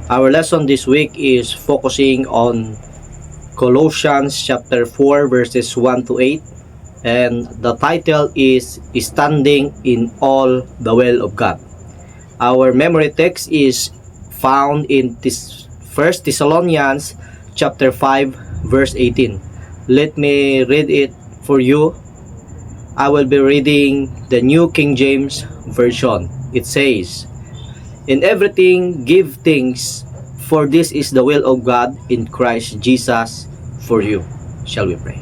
Our lesson this week is focusing on Colossians chapter 4 verses 1 to 8, and the title is Standing in All the Will of God. Our memory text is found in this 1 Thessalonians chapter 5 verse 18. Let me read it for you. I will be reading the New King James Version. It says, "In everything give thanks, for this is the will of God in Christ Jesus for you." Shall we pray?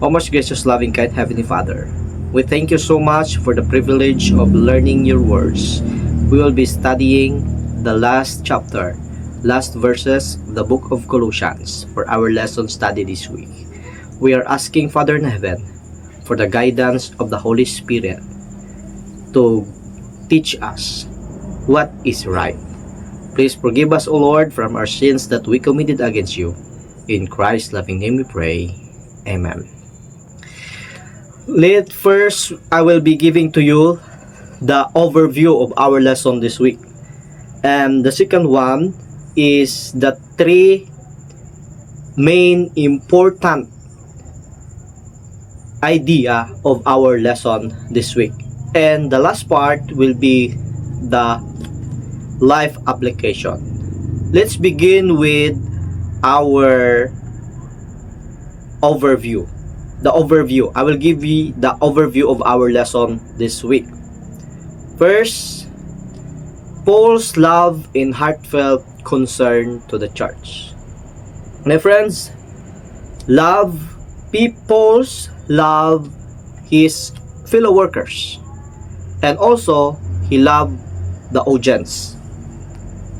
O most gracious, loving, kind Heavenly Father, we thank you so much for the privilege of learning your words. We will be studying the last chapter, last verses of the book of Colossians for our lesson study this week. We are asking Father in heaven for the guidance of the Holy Spirit to teach us what is right. Please forgive us, O Lord, from our sins that we committed against you. In Christ's loving name we pray. Amen. First, I will be giving to you the overview of our lesson this week. And the second one is the three main important idea of our lesson this week. And the last part will be the life application. Let's begin with our overview. I will give you the overview of our lesson this week. First, Paul's love and heartfelt concern to the church. My friends, Paul's love his fellow workers, and also he loved the audience.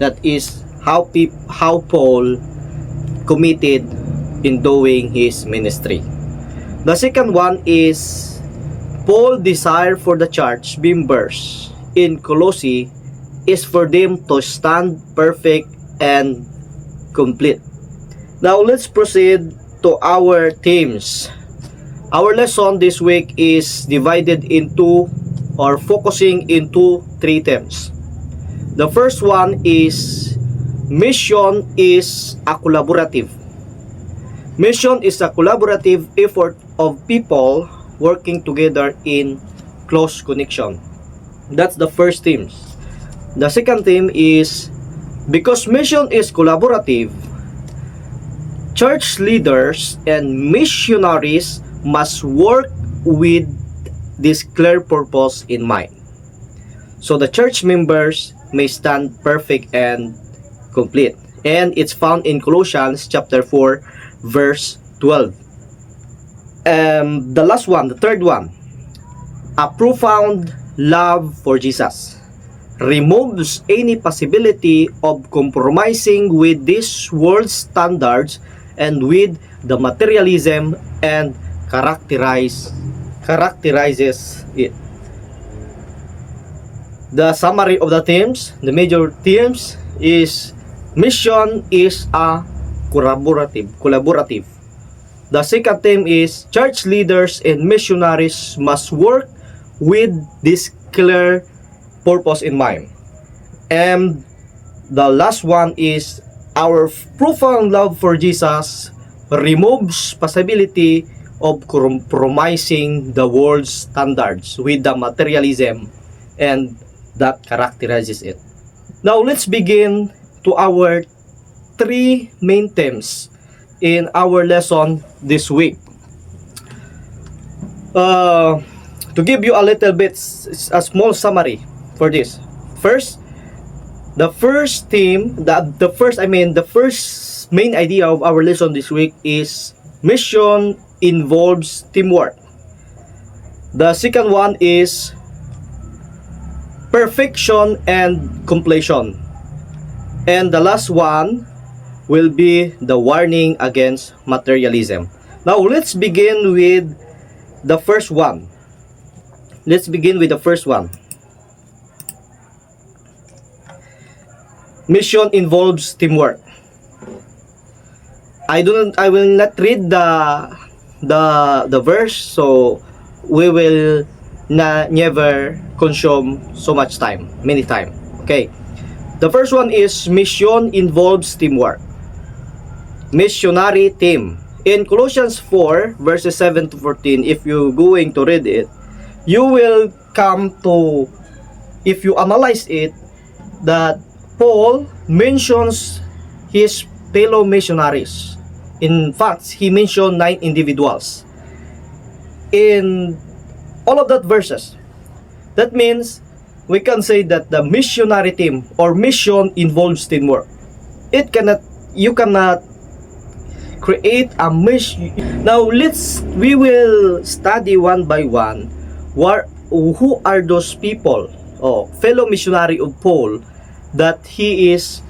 That is how Paul committed in doing his ministry. The second one is Paul's desire for the church members in Colossae is for them to stand perfect and complete. Now let's proceed to our themes. Our lesson this week is divided into or focusing into three themes. The first one is mission is a collaborative. Mission is a collaborative effort of people working together in close connection. That's the first theme. The second theme is because mission is collaborative, church leaders and missionaries must work with this clear purpose in mind, so the church members may stand perfect and complete. And it's found in Colossians chapter 4 verse 12. The last one, the third one, a profound love for Jesus removes any possibility of compromising with this world's standards and with the materialism and characterizes it. The summary of the themes, the major themes is mission is a collaborative. The second theme is church leaders and missionaries must work with this clear purpose in mind. And the last one is our profound love for Jesus removes possibility of compromising the world's standards with the materialism and that characterizes it. Now let's begin to our three main themes in our lesson this week. To give you a little bit a small summary for this. First, the first main idea of our lesson this week is mission involves teamwork. The second one is perfection and completion. And the last one will be the warning against materialism. Now let's begin with the first one. Mission involves teamwork. I will not read the verse, so we will never consume so much time, many time. Okay. The first one is mission involves teamwork. Missionary team. In Colossians 4 verses 7 to 14, if you're going to read it, you will come to, if you analyze it, that Paul mentions his fellow missionaries. In fact, he mentioned 9 individuals in all of that verses. That means we can say that the missionary team or mission involves teamwork. You cannot create a mission. Now we will study one by one who are those people, fellow missionary of Paul, that he is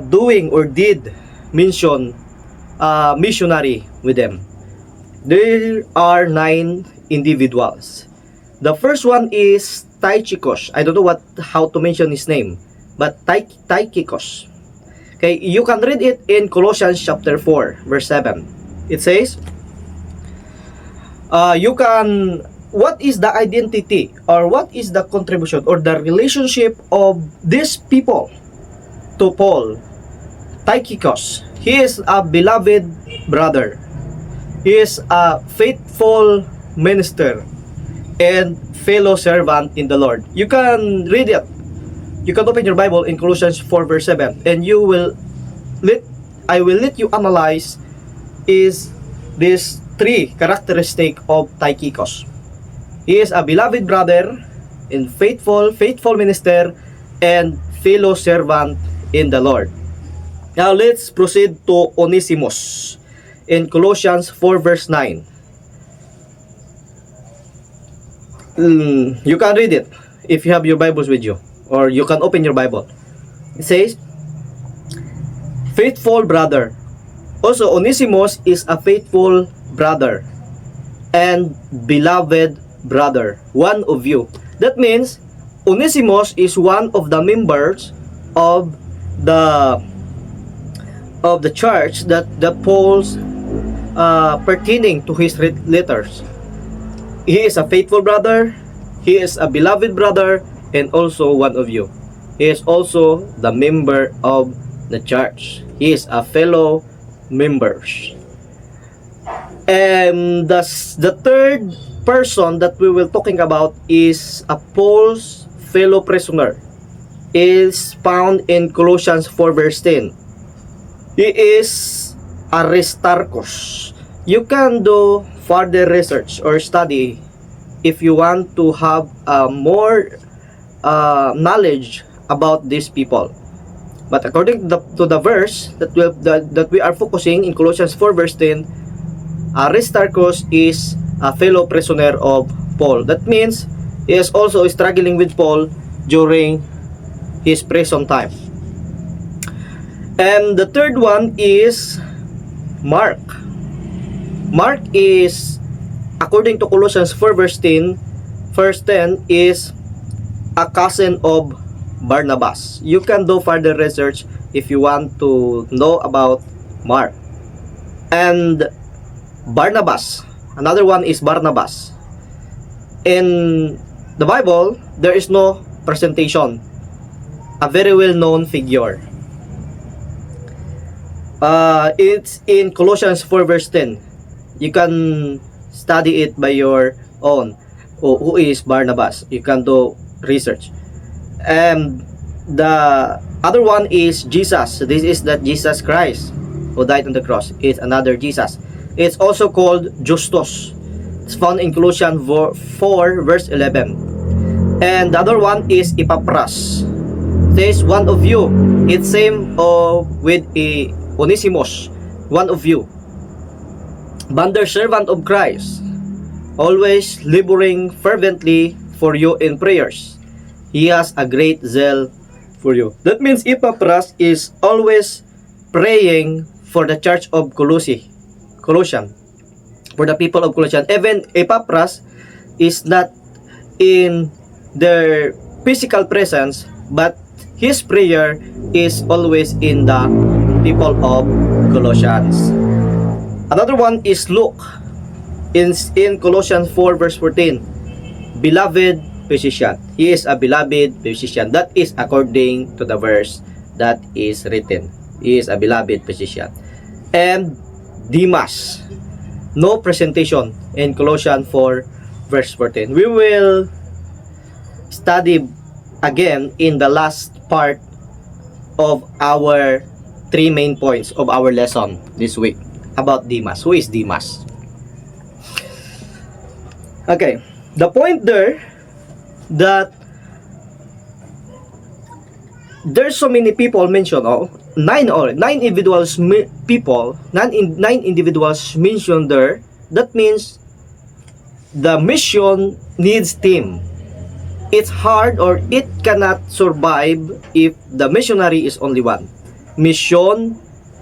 doing or did mention missionary with them. There are 9 individuals. The first one is Tychicus. I don't know how to mention his name, but Tychicus. Okay, you can read it in Colossians chapter 4 verse 7. It says, what is the identity or what is the contribution or the relationship of these people to Paul? Tychicus, he is a beloved brother. He is a faithful minister and fellow servant in the Lord. You can read it. You can open your Bible in Colossians 4 verse 7, and I will let you analyze is these 3 characteristics of Tychicus. He is a beloved brother and faithful minister and fellow servant in the Lord. Now let's proceed to Onesimus in Colossians 4 verse 9. You can read it if you have your Bibles with you, or you can open your Bible. It says, faithful brother. Also, Onesimus is a faithful brother and beloved brother, one of you. That means Onesimus is one of the members of the church that Paul's pertaining to his letters. He is a faithful brother, he is a beloved brother, and also one of you. He is also the member of the church. He is a fellow member. And the third person that we will talking about is a Paul's fellow prisoner. Is found in Colossians 4 verse 10. He is Aristarchus. You can do further research or study if you want to have more knowledge about these people. But according to the verse that we are focusing in Colossians 4 verse 10, Aristarchus is a fellow prisoner of Paul. That means he is also struggling with Paul during his prison time. And the third one is Mark. Mark is, according to Colossians 4 verse 10, is a cousin of Barnabas. You can do further research if you want to know about Mark. And Barnabas, another one is Barnabas. In the Bible, there is no presentation. A very well-known figure. It's in Colossians 4 verse 10. You can study it by your own. Who is Barnabas? You can do research. And the other one is Jesus. This is that Jesus Christ who died on the cross. It's another Jesus. It's also called Justus. It's found in Colossians 4 verse 11. And the other one is Epaphras. It is one of you. It's same with Onesimus, one of you. Bonder servant of Christ, always laboring fervently for you in prayers. He has a great zeal for you. That means Epaphras is always praying for the church of Colossian, for the people of Colossian. Even Epaphras is not in their physical presence, but his prayer is always in the people of Colossians. Another one is Luke in Colossians 4 verse 14. Beloved physician. He is a beloved physician. That is according to the verse that is written. He is a beloved physician. And Demas, no presentation in Colossians 4 verse 14. We will study again in the last part of our 3 main points of our lesson this week about Demas. Who is Demas? Okay, the point there that there's so many people mentioned, nine individuals mentioned there. That means the mission needs team. It's hard or it cannot survive if the missionary is only one. Mission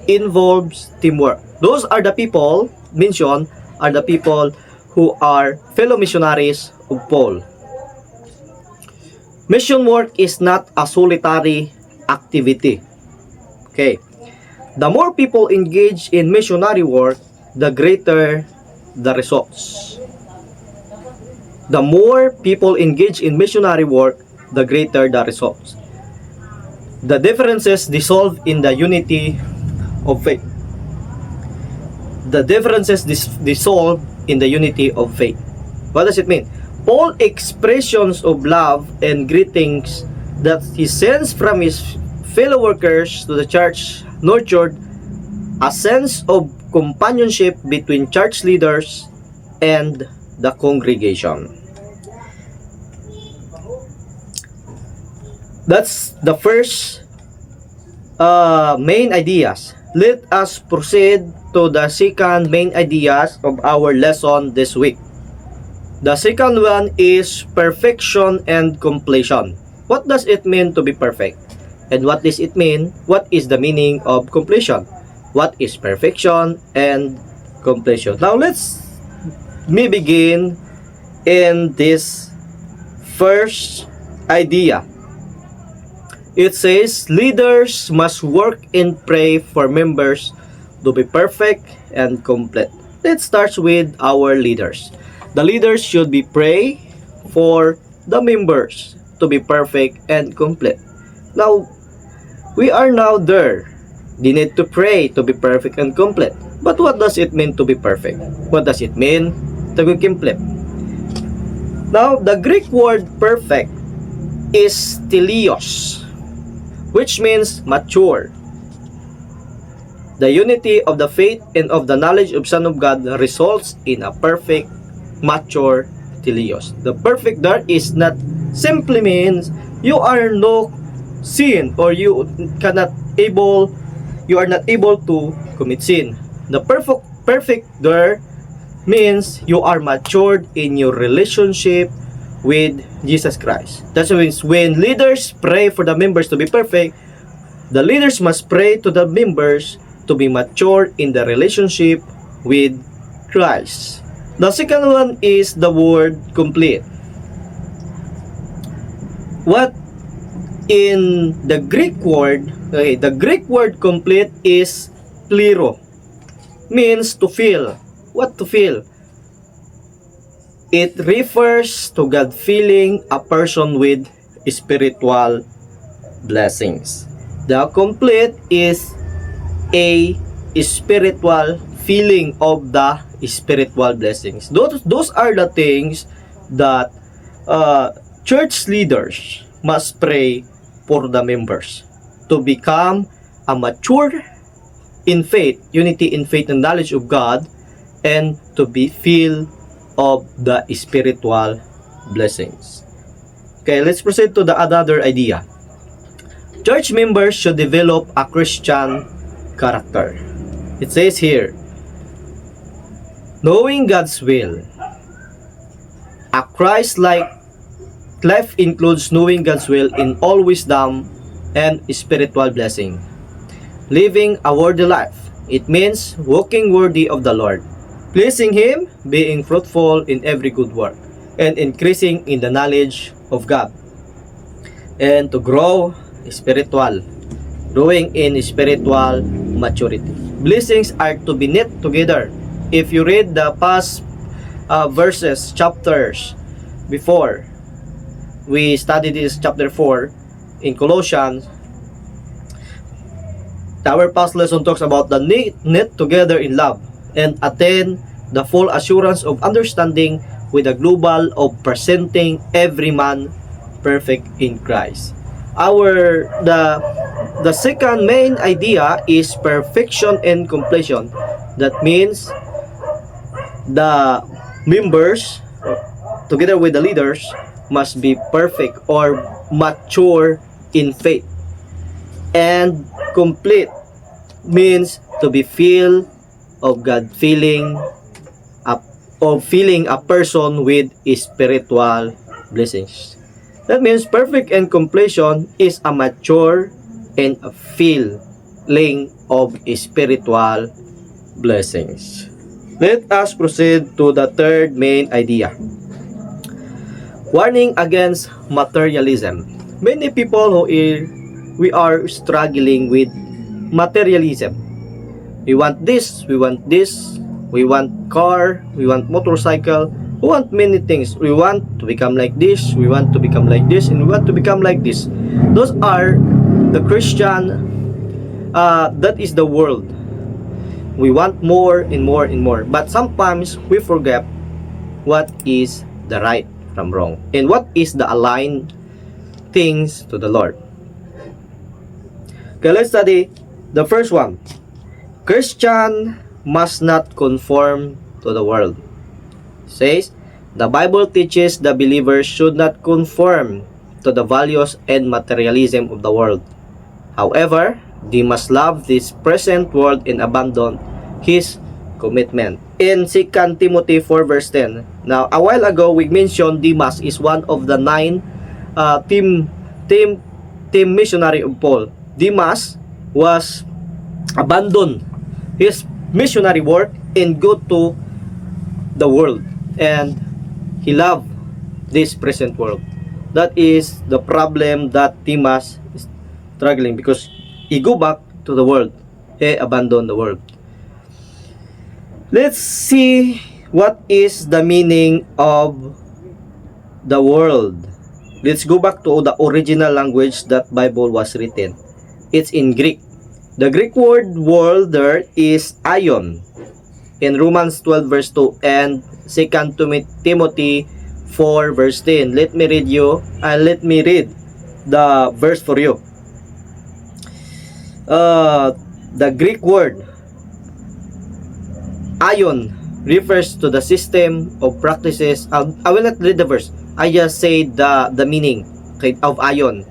involves teamwork. Those are the people mentioned, are the people who are fellow missionaries of Paul. Mission work is not a solitary activity. Okay. The more people engage in missionary work, the greater the results. The more people engage in missionary work, the greater the results. The differences dissolve in the unity of faith. The differences dissolve in the unity of faith. What does it mean? All expressions of love and greetings that he sends from his fellow workers to the church nurtured a sense of companionship between church leaders and the congregation. That's the first main ideas. Let us proceed to the second main ideas of our lesson this week. The second one is perfection and completion. What does it mean to be perfect? And what does it mean? What is the meaning of completion? What is perfection and completion? Now let's begin in this first idea. It says leaders must work and pray for members to be perfect and complete. Let's start with our leaders. The leaders should be pray for the members to be perfect and complete. Now, we are now there. They need to pray to be perfect and complete. But what does it mean to be perfect? What does it mean to be complete? Now, the Greek word perfect is teleos, which means mature. The unity of the faith and of the knowledge of Son of God results in a perfect, mature teleos. The perfect there is not simply means you are no sin or you are not able to commit sin. The perfect there means you are matured in your relationship with Jesus Christ. That's when leaders pray for the members to be perfect, the leaders must pray to the members to be mature in the relationship with Christ. The second one is the word complete. What in the Greek word, the Greek word complete is plero, means to fill. What to fill? It refers to God filling a person with spiritual blessings. The complete is a spiritual feeling of the spiritual blessings. Those are the things that church leaders must pray for the members to become a mature in faith, unity in faith and knowledge of God, and to be filled of the spiritual blessings. Okay, let's proceed to the other idea. Church members should develop a Christian character. It says here, knowing God's will. A Christ-like life includes knowing God's will in all wisdom and spiritual blessing. Living a worthy life. It means walking worthy of the Lord, pleasing Him, being fruitful in every good work, and increasing in the knowledge of God. And to grow spiritual, growing in spiritual maturity. Blessings are to be knit together. If you read the past verses, chapters before, we studied this chapter 4 in Colossians. Our past lesson talks about the knit together in love and attain the full assurance of understanding with a global of presenting every man perfect in Christ. The second main idea is perfection and completion. That means the members together with the leaders must be perfect or mature in faith. And complete means to be filled of God, feeling a person with spiritual blessings. That means perfect and completion is a mature and a feeling of spiritual blessings. Let us proceed to the third main idea. Warning against materialism. Many people we are struggling with materialism. We want this, we want this, we want car, we want motorcycle, we want many things. We want to become like this, we want to become like this, and we want to become like this. Those are the Christian, that is the world. We want more and more and more. But sometimes we forget what is the right from wrong and what is the aligned things to the Lord. Okay, let's study the first one. Christian must not conform to the world. It says, the Bible teaches the believers should not conform to the values and materialism of the world. However, they must love this present world and abandon his commitment. In 2 Timothy 4 verse 10. Now, a while ago, we mentioned Demas is one of the 9 team missionary of Paul. Demas was abandoned his missionary work and go to the world, and he loved this present world. That is the problem that Demas is struggling, because he go back to the world, he abandoned the world. Let's see what is the meaning of the world. Let's go back to the original language that Bible was written. It's in Greek. The Greek word world there is aion in Romans 12 verse 2 and 2 Timothy 4 verse 10. Let me read the verse for you. The Greek word aion refers to the system of practices. I will not read the verse. I just say the meaning of aion.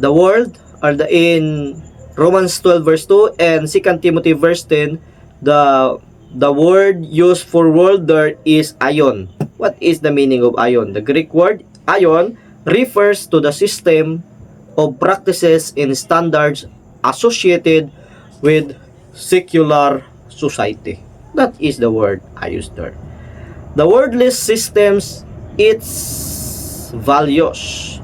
The world, or in Romans 12 verse 2 and 2 Timothy verse 10, the word used for world there is aion. What is the meaning of aion? The Greek word aion refers to the system of practices and standards associated with secular society. That is the word I used there. The worldly systems, its values.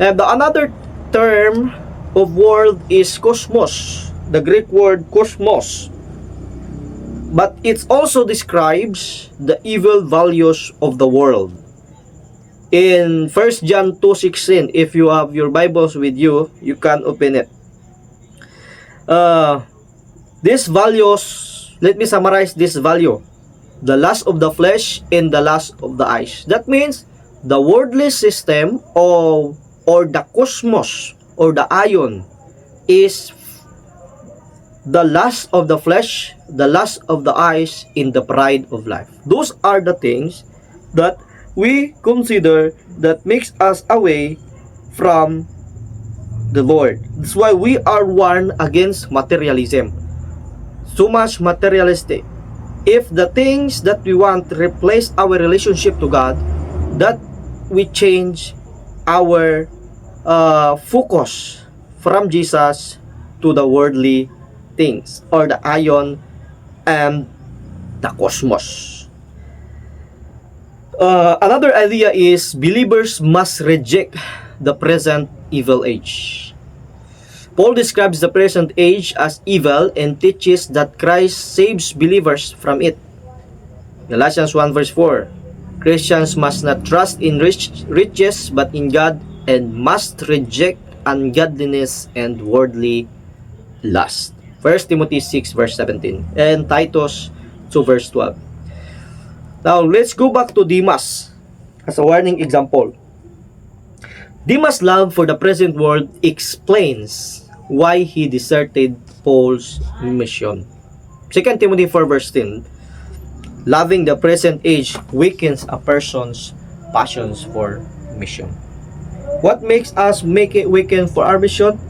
And another term of world is cosmos. The Greek word cosmos. But it also describes the evil values of the world. In 1 John 2:16, if you have your Bibles with you, you can open it. These values, let me summarize this value. The lust of the flesh and the lust of the eyes. That means the worldly system or the cosmos or the aion is the lust of the flesh, the lust of the eyes, in the pride of life. Those are the things that we consider that makes us away from the Lord. That's why we are warned against materialism. So much materialistic. If the things that we want replace our relationship to God, that we change our focus from Jesus to the worldly things, or the aion and the cosmos. Another idea is believers must reject the present evil age. Paul describes the present age as evil and teaches that Christ saves believers from it. Galatians 1 verse 4. Christians must not trust in riches but in God, and must reject ungodliness and worldly lust. 1 Timothy 6 verse 17 and Titus 2 verse 12. Now, let's go back to Demas as a warning example. Demas' love for the present world explains why he deserted Paul's mission. 2 Timothy 4 verse 10, loving the present age weakens a person's passions for mission. What makes us make it weaken for our mission?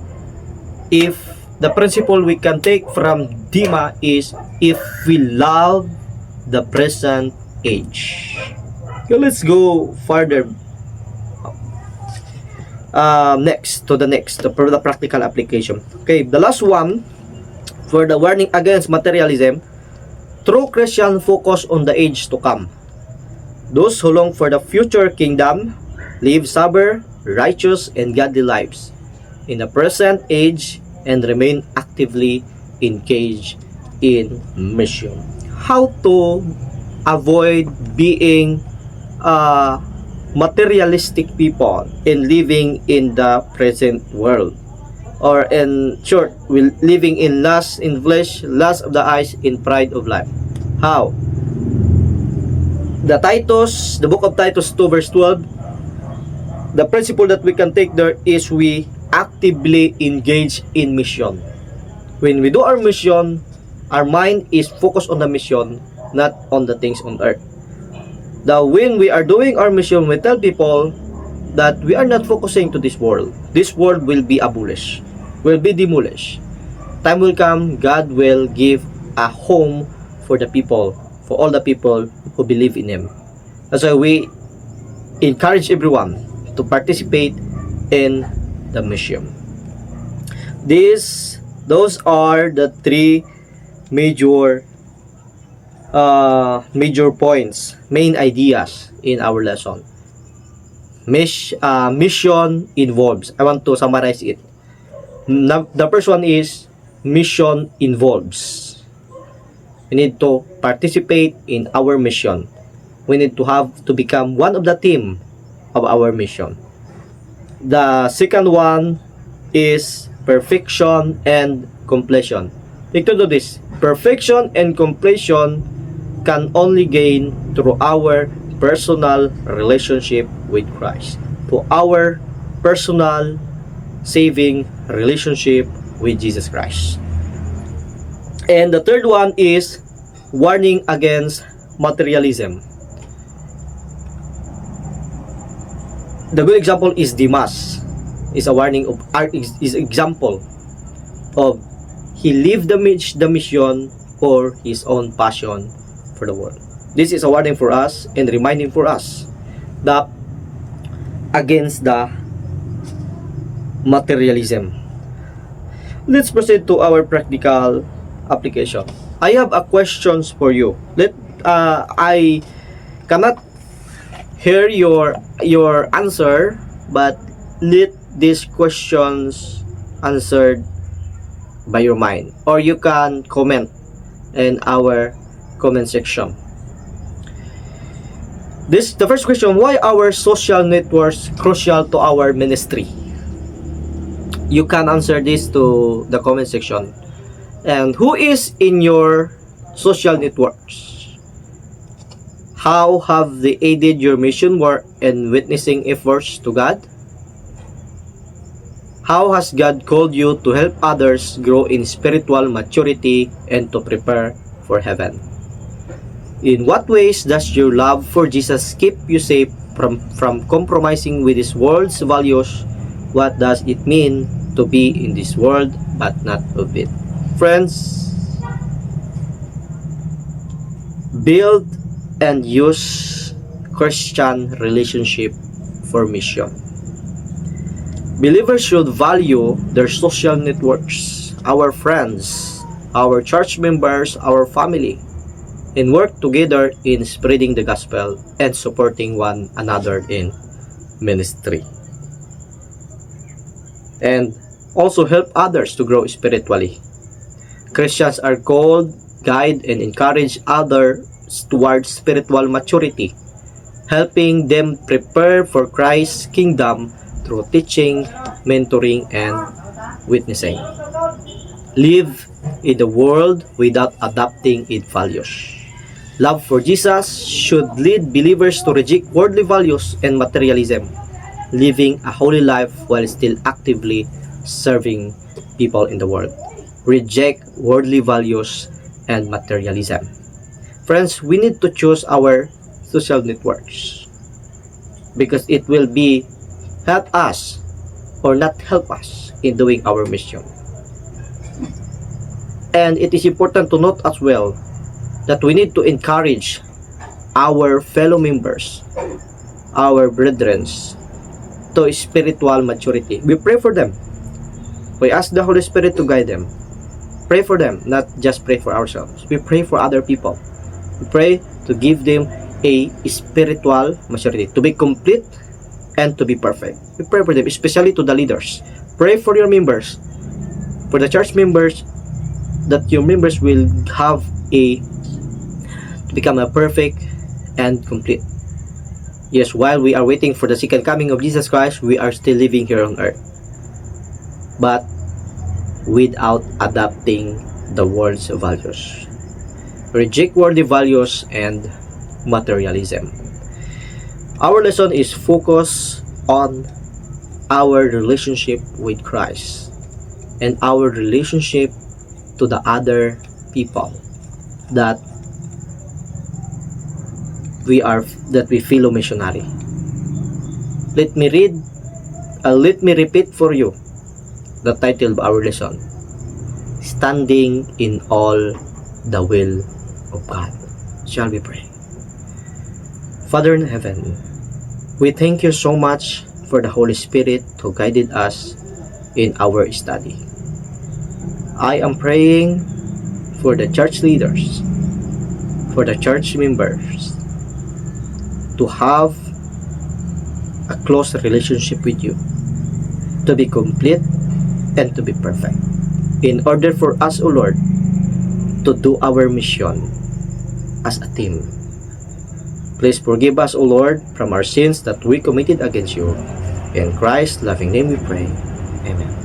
If the principle we can take from Demas is, if we love the present age. Okay, let's go further. The practical application. Okay, the last one for the warning against materialism. True Christian focus on the age to come. Those who long for the future kingdom live sober, righteous, and godly lives in the present age and remain actively engaged in mission. How to avoid being materialistic people in living in the present world, or in short, living in lust in flesh, lust of the eyes, in pride of life. How? The book of Titus 2 verse 12, the principle that we can take there is we actively engage in mission. When we do our mission, our mind is focused on the mission, not on the things on earth. When we are doing our mission, we tell people that we are not focusing to this world. This world will be abolished, will be demolished. Time will come, God will give a home for the people, for all the people who believe in Him. That's why we encourage everyone to participate in the mission. Those are the three major points, main ideas in our lesson. Mission involves. I want to summarize it. The first one is mission involves. We need to participate in our mission. We need to become one of the team of our mission. The second one is perfection and completion. Take to do this. Perfection and completion can only gain through our personal relationship with Christ, to our personal saving relationship with Jesus Christ. And the third one is warning against materialism. The good example is Demas. Is a warning of is example of he lived the mission for his own passion for the world. This is a warning for us and reminding for us that against the materialism. Let's proceed to our practical application. I have a questions for you. I cannot hear your answer, but let these questions answered by your mind, or you can comment in our comment section. The first question: why our social networks crucial to our ministry? You can answer this to the comment section. And who is in your social networks? How have they aided your mission work and witnessing efforts to God? How has God called you to help others grow in spiritual maturity and to prepare for heaven? In what ways does your love for Jesus keep you safe from compromising with this world's values? What does it mean to be in this world but not of it? Friends, build and use Christian relationship for mission. Believers should value their social networks, our friends, our church members, our family, and work together in spreading the gospel and supporting one another in ministry. And also help others to grow spiritually. Christians are called, guide, and encourage others towards spiritual maturity. helping them prepare for Christ's kingdom through teaching, mentoring, and witnessing. Live in the world without adopting its values. Love for Jesus should lead believers to reject worldly values and materialism, living a holy life while still actively serving people in the world. Reject worldly values and materialism. Friends, we need to choose our social networks because it will be help us or not help us in doing our mission. And it is important to note as well that we need to encourage our fellow members, our brethren, to spiritual maturity. We pray for them. We ask the Holy Spirit to guide them. Pray for them, not just pray for ourselves. We pray for other people. We pray to give them a spiritual maturity, to be complete and to be perfect. We pray for them, especially to the leaders. Pray for your members, for the church members, that your members will have to become a perfect and complete. Yes, while we are waiting for the second coming of Jesus Christ, we are still living here on earth, but without adopting the world's values. Reject worldly values and materialism. Our lesson is focused on our relationship with Christ and our relationship to the other people that we fellow missionary. Let me repeat for you the title of our lesson: Standing in All the Will of God. Shall we pray? Father in heaven, we thank you so much for the Holy Spirit who guided us in our study. I am praying for the church leaders, for the church members, to have a close relationship with you, to be complete and to be perfect, in order for us, O Lord, to do our mission as a team. Please forgive us, O Lord, from our sins that we committed against you. In Christ's loving name we pray. Amen.